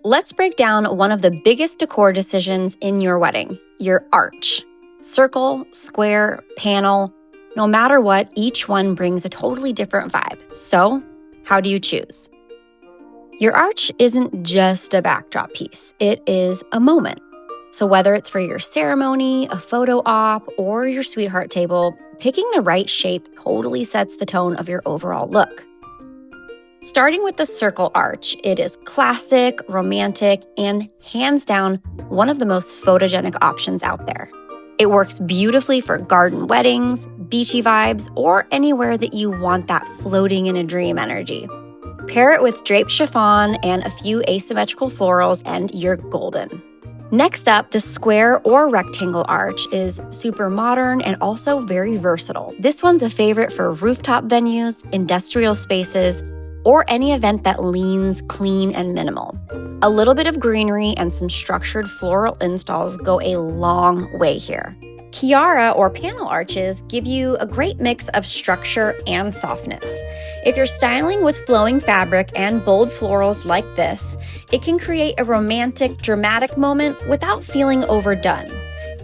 Let's break down one of the biggest decor decisions in your wedding, your arch. Circle, square, panel, no matter what, each one brings a totally different vibe. So, how do you choose? Your arch isn't just a backdrop piece, it is a moment. So whether it's for your ceremony, a photo op, or your sweetheart table, picking the right shape totally sets the tone of your overall look. Starting with the circle arch, it is classic, romantic, and hands down one of the most photogenic options out there. It works beautifully for garden weddings, beachy vibes, or anywhere that you want that floating in a dream energy. Pair it with draped chiffon and a few asymmetrical florals and you're golden. Next up, the square or rectangle arch is super modern and also very versatile. This one's a favorite for rooftop venues, industrial spaces, or any event that leans clean and minimal. A little bit of greenery and some structured floral installs go a long way here. Chiara or panel arches give you a great mix of structure and softness. If you're styling with flowing fabric and bold florals like this, it can create a romantic, dramatic moment without feeling overdone.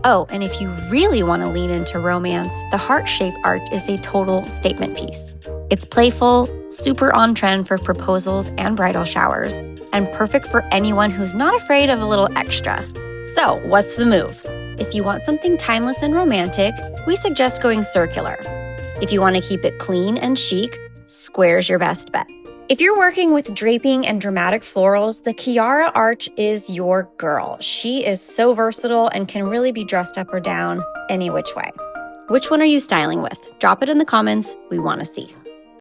Oh, and if you really want to lean into romance, the heart-shaped arch is a total statement piece. It's playful, super on trend for proposals and bridal showers, and perfect for anyone who's not afraid of a little extra. So, what's the move? If you want something timeless and romantic, we suggest going circular. If you want to keep it clean and chic, square's your best bet. If you're working with draping and dramatic florals, the Chiara arch is your girl. She is so versatile and can really be dressed up or down any which way. Which one are you styling with? Drop it in the comments. We want to see.